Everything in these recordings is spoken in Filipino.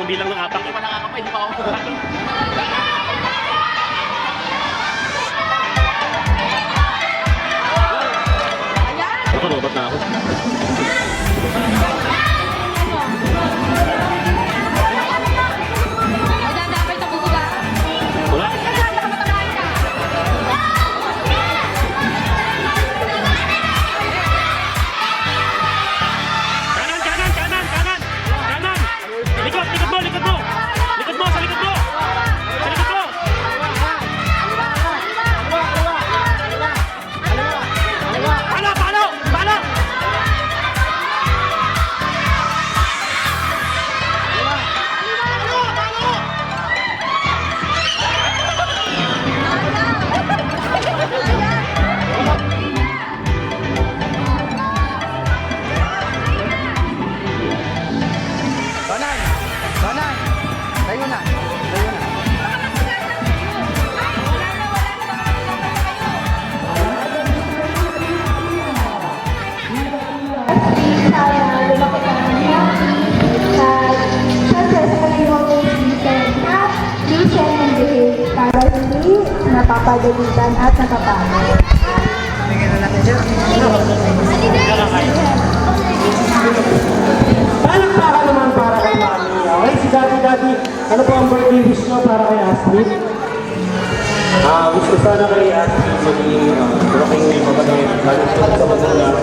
bilang ng apak. Hindi pa nakakapay, di pa ako. Nakalobat na ako. Wala. Kanan. Likod mo. Likod mo, sa likod mo. Sa likod mo. Palo. Kanan. Tayo na. Napapagalitan at napapangit. Tingnan na natin siya. Palakpakan naman para kay Mami. Okay, si Daddy, ano po ang birthday wish nyo para kay Astrid? Wish ko sana kay Astrid maging malaking mabagay, lalo sa magulang.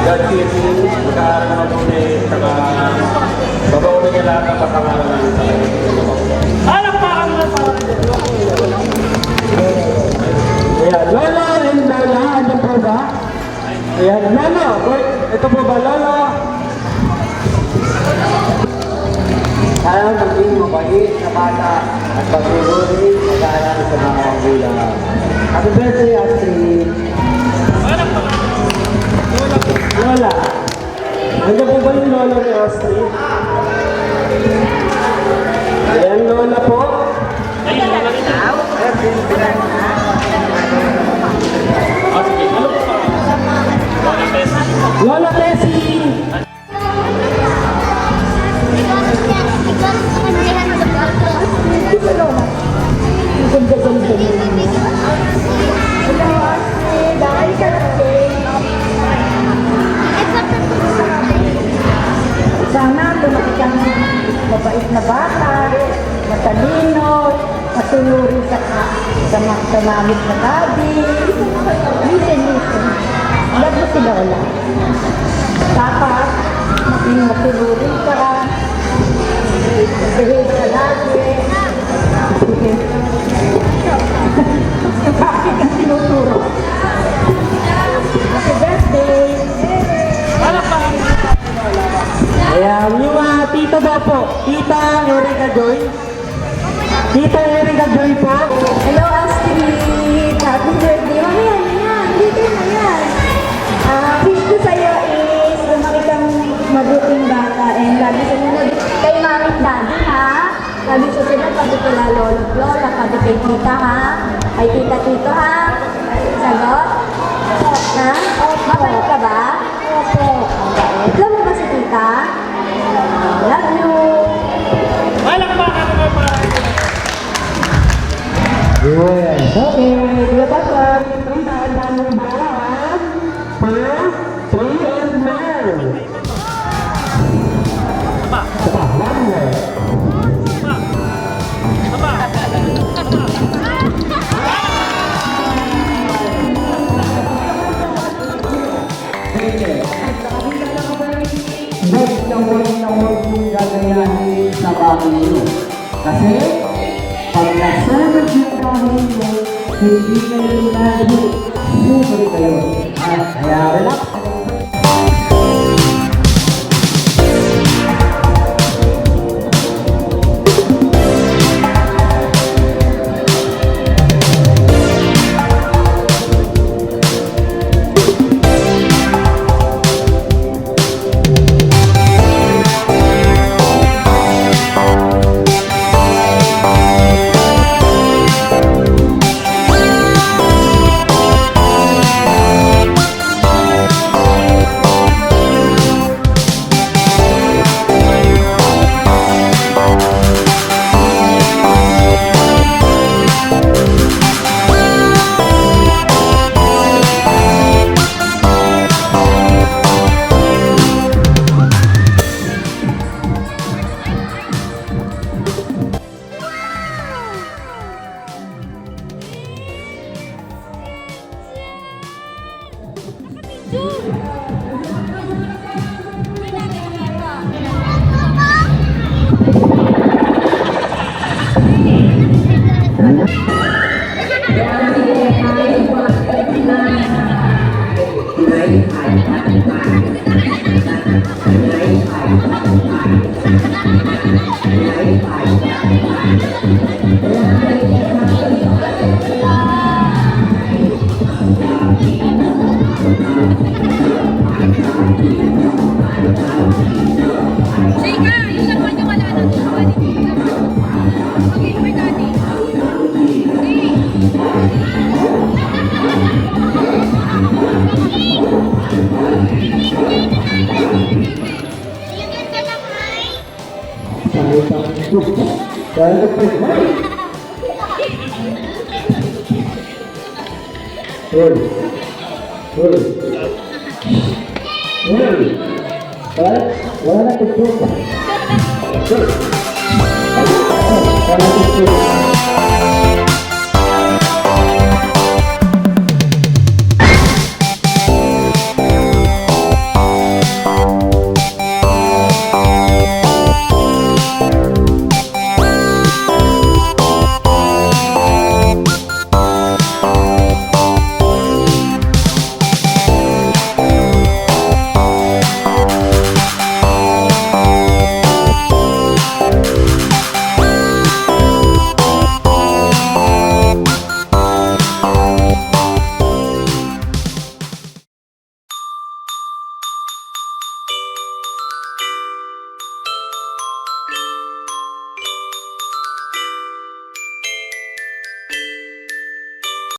God save you, mag-aaral naman po saka babaw na niya lahat ang kapangalan namin sa kanya. Palakpakan naman para kay Ayan, Lola and Lola, ano po ba? Ayan, Lolo, ito po ba Lolo? Sana maging mabait na bata at pagsusulit mag-aaral sa mga magulang. Happy birthday, Astrid! Lola! Nandiyan po ba yung Lola ni Astrid? Ayan, Lola po. Lola Tessie! Sana lumaki kang mabait na bata, matalino, matunuri sa mamit na tabi. Listen. Alam mo si Lola. Dapat maging matunuri ka, behave ka lagi. Bakit kang tinuturo? Happy birthday! Ayan, yung tita daw po, Tita Erika Joy. Tita Erika Joy po. Hello, Astrid! Happy birthday! Yan. Dito na yan. Wish ko sa'yo is lumaki kang mabuting bata and lagi sumunod kay mami at daddy, ha? Lagi susunod pati kila lola, pati kay tita, ha? Ay tita-tito, ha? Sagot? Ha? Mabait ka ba? Opo. Alam mo ba si tita? Love you! Palakpakan naman para kayo. Yes, okay. Kaya dapat, tandaan namin bawat per 3 and more. One more. Huwag yung gagayahin sa bagay nyo. Kasi, pag nasanag yung kahit mo, hindi kayo lalo, sumuli kayo. Kaya relax. Wala na